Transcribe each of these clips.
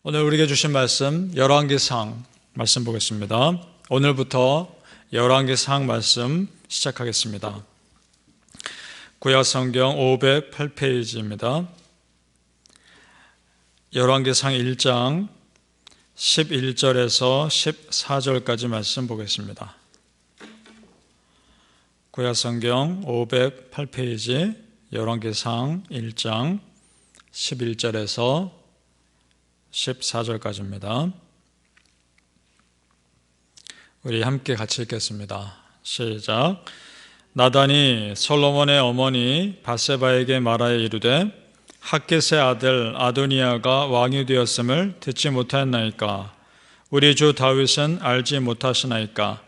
오늘 우리에게 주신 말씀 열왕기상 말씀 보겠습니다. 오늘부터 열왕기상 말씀 시작하겠습니다. 구약성경 508페이지입니다. 열왕기상 1장 11절에서 14절까지 말씀 보겠습니다. 구약성경 508페이지 열왕기상 1장 11절에서 14절까지입니다. 우리 함께 같이 읽겠습니다. 시작. 나단이 솔로몬의 어머니 밧세바에게 말하여 이르되 핫깃의 아들 아도니아가 왕이 되었음을 듣지 못하였나이까? 우리 주 다윗은 알지 못하시나이까?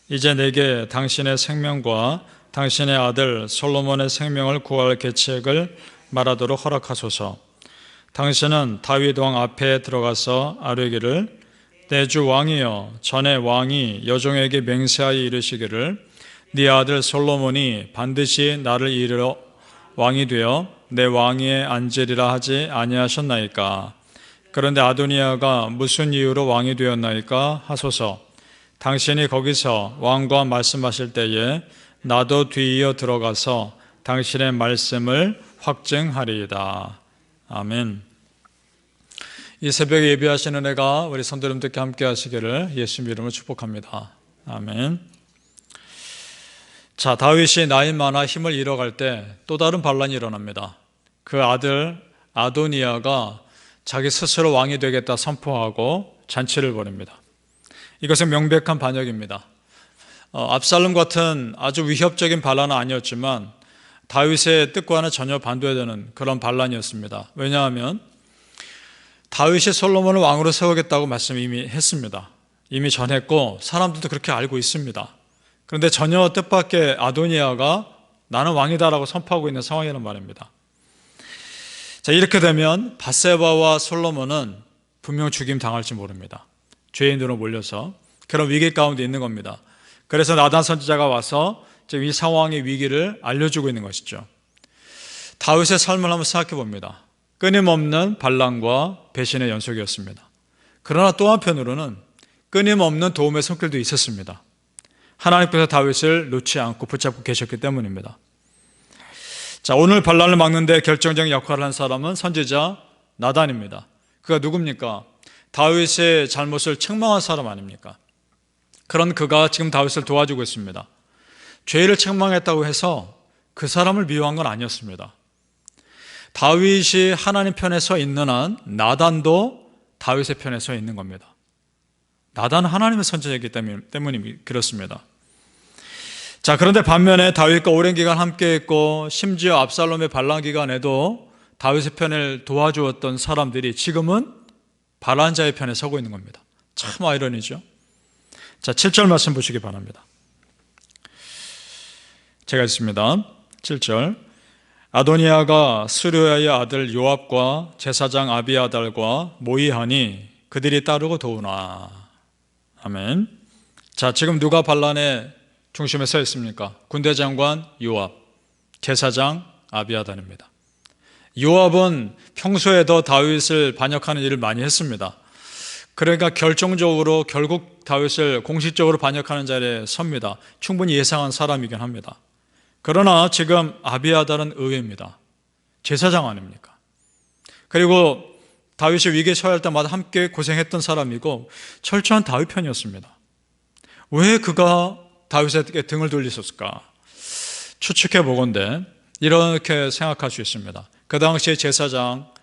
이제 내게 당신의 생명과 당신의 아들 솔로몬의 생명을 구할 계책을 말하도록 허락하소서. 당신은 다윗 왕 앞에 들어가서 아뢰기를 내 주 왕이여, 전에 왕이 여종에게 맹세하여 이르시기를 네 아들 솔로몬이 반드시 나를 이르러 왕이 되어 내 왕위에 앉으리라 하지 아니하셨나이까? 그런데 아도니아가 무슨 이유로 왕이 되었나이까 하소서. 당신이 거기서 왕과 말씀하실 때에 나도 뒤이어 들어가서 당신의 말씀을 확증하리이다. 아멘. 이 새벽에 예배하시는 은혜가 우리 성도님들께 함께 하시기를 예수님 이름으로 축복합니다. 아멘. 자, 다윗이 나이 많아 힘을 잃어갈 때 또 다른 반란이 일어납니다. 그 아들 아도니아가 자기 스스로 왕이 되겠다 선포하고 잔치를 벌입니다. 이것은 명백한 반역입니다. 압살롬 같은 아주 위협적인 반란은 아니었지만 다윗의 뜻과는 전혀 반대되는 그런 반란이었습니다. 왜냐하면 다윗이 솔로몬을 왕으로 세우겠다고 말씀 이미 했습니다. 이미 전했고 사람들도 그렇게 알고 있습니다. 그런데 전혀 뜻밖의 아도니아가 나는 왕이다라고 선포하고 있는 상황이란 말입니다. 자, 이렇게 되면 밧세바와 솔로몬은 분명 죽임 당할지 모릅니다. 죄인들로 몰려서 그런 위기 가운데 있는 겁니다. 그래서 나단 선지자가 와서 지금 이 상황의 위기를 알려주고 있는 것이죠. 다윗의 삶을 한번 생각해 봅니다. 끊임없는 반란과 배신의 연속이었습니다. 그러나 또 한편으로는 끊임없는 도움의 손길도 있었습니다. 하나님께서 다윗을 놓지 않고 붙잡고 계셨기 때문입니다. 자, 오늘 반란을 막는 데 결정적인 역할을 한 사람은 선지자 나단입니다. 그가 누굽니까? 다윗의 잘못을 책망한 사람 아닙니까? 그런 그가 지금 다윗을 도와주고 있습니다. 죄를 책망했다고 해서 그 사람을 미워한 건 아니었습니다. 다윗이 하나님 편에 서 있는 한 나단도 다윗의 편에 서 있는 겁니다. 나단은 하나님의 선지자이기 때문에 그렇습니다. 자, 그런데 반면에 다윗과 오랜 기간 함께했고 심지어 압살롬의 반란 기간에도 다윗의 편을 도와주었던 사람들이 지금은 반란자의 편에 서고 있는 겁니다. 참 아이러니죠. 자, 7절 말씀 보시기 바랍니다. 제가 읽습니다. 7절. 아도니아가 스루야의 아들 요압과 제사장 아비아달과 모이하니 그들이 따르고 도우나. 아멘. 자, 지금 누가 반란의 중심에 서 있습니까? 군대 장관 요압, 제사장 아비아달입니다. 요압은 평소에도 다윗을 반역하는 일을 많이 했습니다. 그러니까 결정적으로 결국 다윗을 공식적으로 반역하는 자리에 섭니다. 충분히 예상한 사람이긴 합니다. 그러나 지금 아비아달은 의외입니다. 제사장 아닙니까? 그리고 다윗이 위기에 처할 때마다 함께 고생했던 사람이고 철저한 다윗 편이었습니다. 왜 그가 다윗에게 등을 돌리셨을까? 추측해 보건대 이렇게 생각할 수 있습니다. 그 당시에 제사장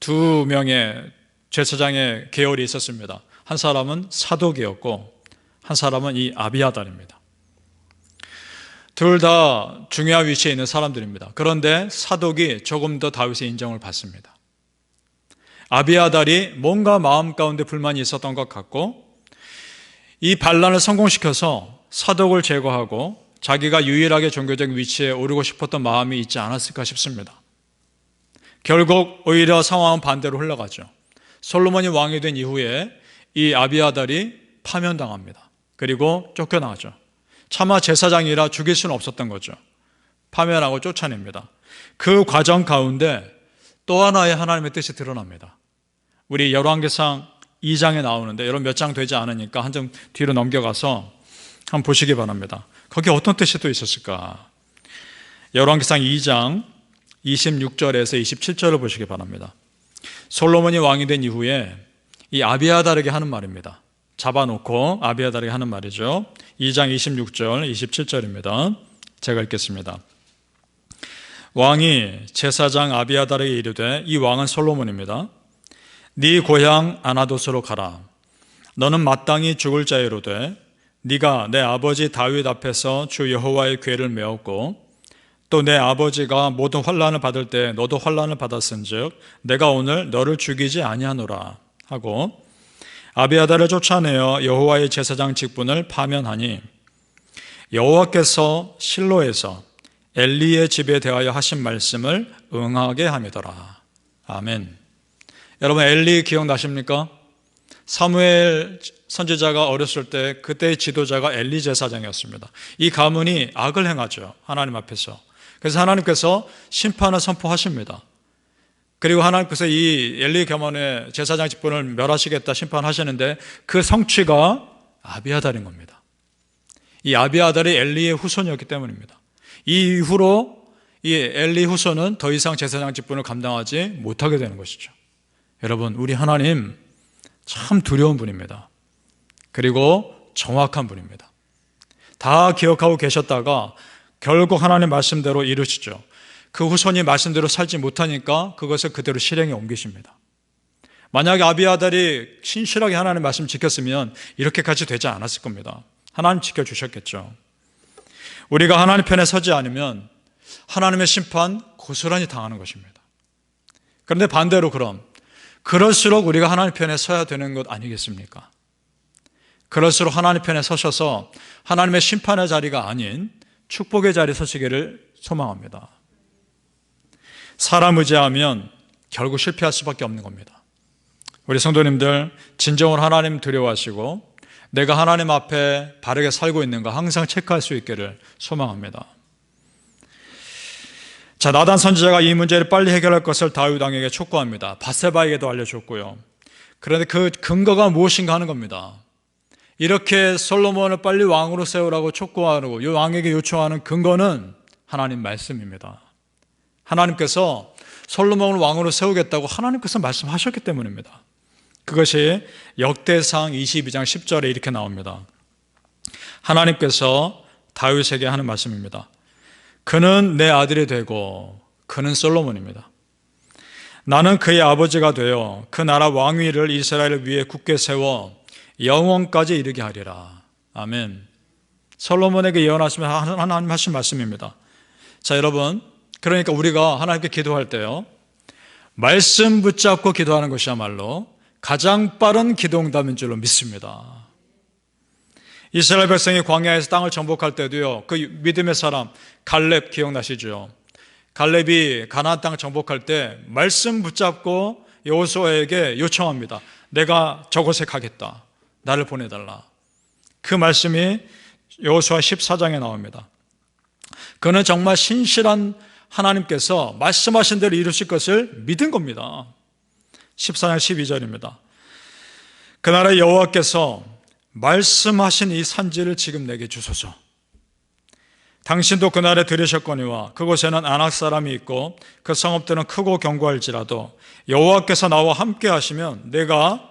두 명의 제사장의 계열이 있었습니다. 한 사람은 사독이었고 한 사람은 이 아비아달입니다. 둘 다 중요한 위치에 있는 사람들입니다. 그런데 사독이 조금 더 다윗의 인정을 받습니다. 아비아달이 뭔가 마음 가운데 불만이 있었던 것 같고 이 반란을 성공시켜서 사독을 제거하고 자기가 유일하게 종교적 위치에 오르고 싶었던 마음이 있지 않았을까 싶습니다. 결국 오히려 상황은 반대로 흘러가죠. 솔로몬이 왕이 된 이후에 이 아비아달이 파면당합니다. 그리고 쫓겨나죠. 차마 제사장이라 죽일 수는 없었던 거죠. 파면하고 쫓아냅니다. 그 과정 가운데 또 하나의 하나님의 뜻이 드러납니다. 우리 열왕기상 2장에 나오는데 여러분 몇 장 되지 않으니까 한 장 뒤로 넘겨가서 한번 보시기 바랍니다. 거기에 어떤 뜻이 또 있었을까? 열왕기상 2장 26절에서 27절을 보시기 바랍니다. 솔로몬이 왕이 된 이후에 이 아비아달에게 하는 말입니다. 잡아놓고 아비아달에게 하는 말이죠. 2장 26절 27절입니다. 제가 읽겠습니다. 왕이 제사장 아비아달에게 이르되, 이 왕은 솔로몬입니다. 네 고향 아나돗으로 가라. 너는 마땅히 죽을 자이로되 네가 내 아버지 다윗 앞에서 주 여호와의 궤를 메었고 또 내 아버지가 모든 환난을 받을 때 너도 환난을 받았은즉 내가 오늘 너를 죽이지 아니하노라 하고 아비아달을 쫓아내어 여호와의 제사장 직분을 파면하니 여호와께서 실로에서 엘리의 집에 대하여 하신 말씀을 응하게 함이더라. 아멘. 여러분 엘리 기억나십니까? 사무엘 선지자가 어렸을 때 그때의 지도자가 엘리 제사장이었습니다. 이 가문이 악을 행하죠. 하나님 앞에서. 그래서 하나님께서 심판을 선포하십니다. 그리고 하나님께서 이 엘리 가문의 제사장 직분을 멸하시겠다 심판하시는데 그 성취가 아비아달인 겁니다. 이 아비아달이 엘리의 후손이었기 때문입니다. 이 이후로 이 엘리 후손은 더 이상 제사장 직분을 감당하지 못하게 되는 것이죠. 여러분, 우리 하나님 참 두려운 분입니다. 그리고 정확한 분입니다. 다 기억하고 계셨다가 결국 하나님 말씀대로 이루시죠. 그 후손이 말씀대로 살지 못하니까 그것을 그대로 실행에 옮기십니다. 만약에 아비아달이 신실하게 하나님의 말씀 지켰으면 이렇게까지 되지 않았을 겁니다. 하나님 지켜주셨겠죠. 우리가 하나님 편에 서지 않으면 하나님의 심판 고스란히 당하는 것입니다. 그런데 반대로 그럴수록 우리가 하나님 편에 서야 되는 것 아니겠습니까? 그럴수록 하나님 편에 서셔서 하나님의 심판의 자리가 아닌 축복의 자리에 서시기를 소망합니다. 사람 의지하면 결국 실패할 수밖에 없는 겁니다. 우리 성도님들 진정으로 하나님 두려워하시고 내가 하나님 앞에 바르게 살고 있는가 항상 체크할 수 있기를 소망합니다. 자, 나단 선지자가 이 문제를 빨리 해결할 것을 다윗 왕에게 촉구합니다. 밧세바에게도 알려줬고요. 그런데 그 근거가 무엇인가 하는 겁니다. 이렇게 솔로몬을 빨리 왕으로 세우라고 촉구하고 이 왕에게 요청하는 근거는 하나님 말씀입니다. 하나님께서 솔로몬을 왕으로 세우겠다고 하나님께서 말씀하셨기 때문입니다. 그것이 역대상 22장 10절에 이렇게 나옵니다. 하나님께서 다윗에게 하는 말씀입니다. 그는 내 아들이 되고 그는 솔로몬입니다. 나는 그의 아버지가 되어 그 나라 왕위를 이스라엘을 위해 굳게 세워 영원까지 이르게 하리라. 아멘. 솔로몬에게 예언하시면 하나님 하신 말씀입니다. 자, 여러분, 그러니까 우리가 하나님께 기도할 때요, 말씀 붙잡고 기도하는 것이야말로 가장 빠른 기도응답인 줄로 믿습니다. 이스라엘 백성이 광야에서 땅을 정복할 때도요, 그 믿음의 사람 갈렙 기억나시죠? 갈렙이 가나안 땅을 정복할 때 말씀 붙잡고 여호수아에게 요청합니다. 내가 저곳에 가겠다. 나를 보내달라. 그 말씀이 여호수아 14장에 나옵니다. 그는 정말 신실한 하나님께서 말씀하신 대로 이루실 것을 믿은 겁니다. 14장 12절입니다. 그날의 여호와께서 말씀하신 이 산지를 지금 내게 주소서. 당신도 그날에 들으셨거니와 그곳에는 아낙 사람이 있고 그 성읍들은 크고 견고할지라도 여호와께서 나와 함께 하시면 내가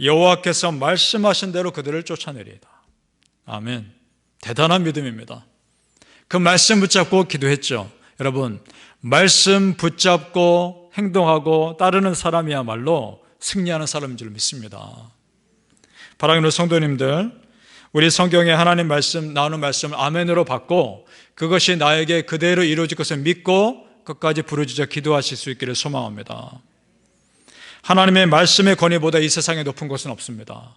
여호와께서 말씀하신 대로 그들을 쫓아내리이다. 아멘. 대단한 믿음입니다. 그 말씀 붙잡고 기도했죠. 여러분, 말씀 붙잡고 행동하고 따르는 사람이야말로 승리하는 사람인 줄 믿습니다. 사랑하는 성도님들, 우리 성경에 하나님 말씀 나오는 말씀을 아멘으로 받고 그것이 나에게 그대로 이루어질 것을 믿고 끝까지 부르짖어 기도하실 수 있기를 소망합니다. 하나님의 말씀의 권위보다 이 세상에 높은 것은 없습니다.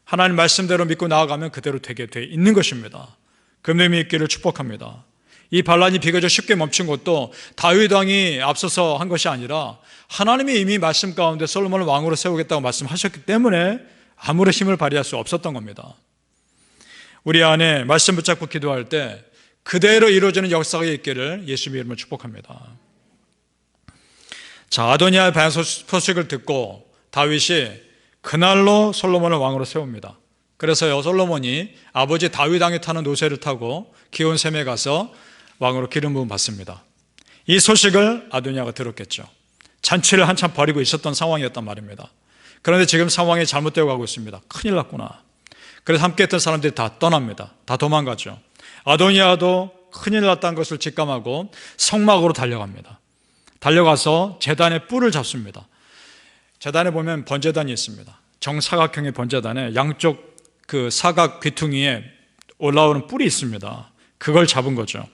하나님 말씀대로 믿고 나아가면 그대로 되게 돼 있는 것입니다. 금림이 있기를 축복합니다. 이 반란이 비교적 쉽게 멈춘 것도 다윗 왕이 앞서서 한 것이 아니라 하나님이 이미 말씀 가운데 솔로몬을 왕으로 세우겠다고 말씀하셨기 때문에 아무런 힘을 발휘할 수 없었던 겁니다. 우리 안에 말씀 붙잡고 기도할 때 그대로 이루어지는 역사가 있기를 예수님의 이름으로 축복합니다. 자, 아도니아의 반야 소식을 듣고 다윗이 그날로 솔로몬을 왕으로 세웁니다. 그래서 솔로몬이 아버지 다윗 왕이 타는 노새를 타고 기온샘에 가서 왕으로 기름 부음 받습니다. 이 소식을 아도니아가 들었겠죠. 잔치를 한참 벌이고 있었던 상황이었단 말입니다. 그런데 지금 상황이 잘못되어 가고 있습니다. 큰일 났구나. 그래서 함께했던 사람들이 다 떠납니다. 다 도망가죠. 아도니아도 큰일 났다는 것을 직감하고 성막으로 달려갑니다. 달려가서 제단의 뿔을 잡습니다. 제단에 보면 번제단이 있습니다. 정사각형의 번제단에 양쪽 그 사각 귀퉁이에 올라오는 뿔이 있습니다. 그걸 잡은 거죠.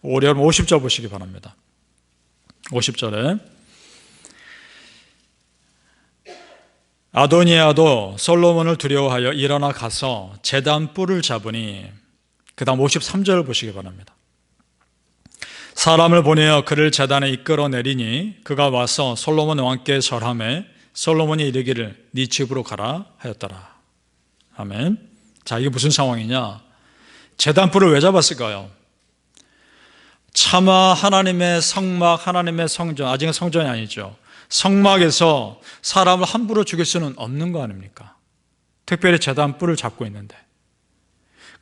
여러분 50절 보시기 바랍니다. 50절에 아도니아도 솔로몬을 두려워하여 일어나 가서 제단 뿔을 잡으니, 그 다음 53절을 보시기 바랍니다. 사람을 보내어 그를 제단에 이끌어내리니 그가 와서 솔로몬 왕께 절하매 솔로몬이 이르기를 네 집으로 가라 하였더라. 아멘. 자, 이게 무슨 상황이냐? 제단뿔을 왜 잡았을까요? 차마 하나님의 성막, 하나님의 성전, 아직은 성전이 아니죠. 성막에서 사람을 함부로 죽일 수는 없는 거 아닙니까? 특별히 제단뿔을 잡고 있는데.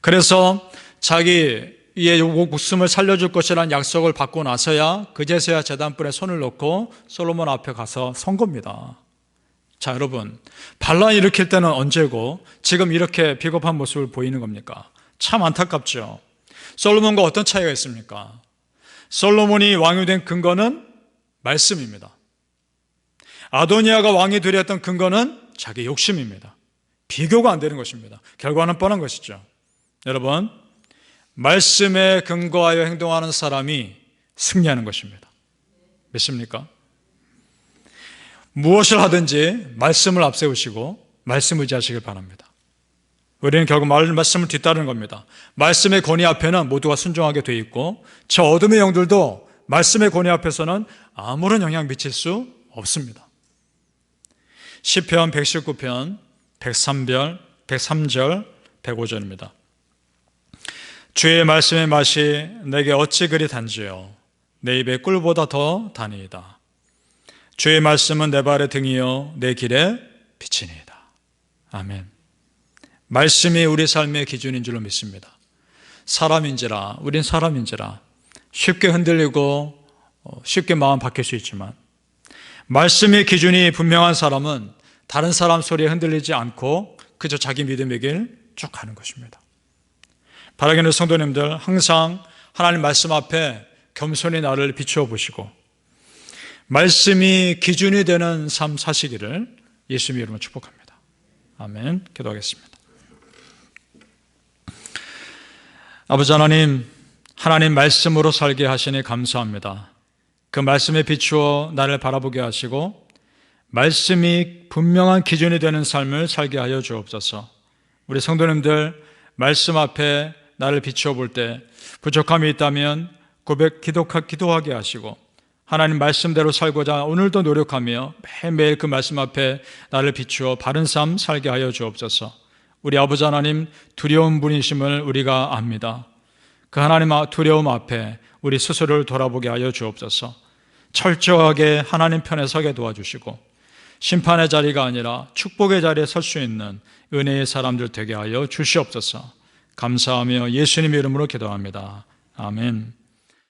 그래서 자기의 목숨을 살려줄 것이라는 약속을 받고 나서야 그제서야 제단뿔에 손을 놓고 솔로몬 앞에 가서 선 겁니다. 자, 여러분, 반란 일으킬 때는 언제고 지금 이렇게 비겁한 모습을 보이는 겁니까? 참 안타깝죠. 솔로몬과 어떤 차이가 있습니까? 솔로몬이 왕이 된 근거는 말씀입니다. 아도니아가 왕이 되려 했던 근거는 자기 욕심입니다. 비교가 안 되는 것입니다. 결과는 뻔한 것이죠. 여러분, 말씀에 근거하여 행동하는 사람이 승리하는 것입니다. 믿습니까? 무엇을 하든지 말씀을 앞세우시고 말씀 의지하시길 바랍니다. 우리는 결국 말씀을 뒤따르는 겁니다. 말씀의 권위 앞에는 모두가 순종하게 돼 있고 저 어둠의 영들도 말씀의 권위 앞에서는 아무런 영향 미칠 수 없습니다. 시편 119편 103절 105절입니다. 주의 말씀의 맛이 내게 어찌 그리 단지요 내 입에 꿀보다 더 다니이다. 주의 말씀은 내 발의 등이요 내 길에 빛이니이다. 아멘. 말씀이 우리 삶의 기준인 줄로 믿습니다. 사람인지라, 우린 사람인지라 쉽게 흔들리고 쉽게 마음 바뀔 수 있지만 말씀의 기준이 분명한 사람은 다른 사람 소리에 흔들리지 않고 그저 자기 믿음의 길 쭉 가는 것입니다. 바라기는 성도님들, 항상 하나님 말씀 앞에 겸손히 나를 비추어 보시고 말씀이 기준이 되는 삶 사시기를 예수님의 이름으로 축복합니다. 아멘. 기도하겠습니다. 아버지 하나님, 하나님 말씀으로 살게 하시니 감사합니다. 그 말씀에 비추어 나를 바라보게 하시고 말씀이 분명한 기준이 되는 삶을 살게 하여 주옵소서. 우리 성도님들, 말씀 앞에 나를 비추어 볼 때 부족함이 있다면 기도하게 하시고 하나님 말씀대로 살고자 오늘도 노력하며 매일매일 그 말씀 앞에 나를 비추어 바른 삶 살게 하여 주옵소서. 우리 아버지 하나님, 두려운 분이심을 우리가 압니다. 그 하나님 두려움 앞에 우리 스스로를 돌아보게 하여 주옵소서. 철저하게 하나님 편에 서게 도와주시고 심판의 자리가 아니라 축복의 자리에 설 수 있는 은혜의 사람들 되게 하여 주시옵소서. 감사하며 예수님의 이름으로 기도합니다. 아멘.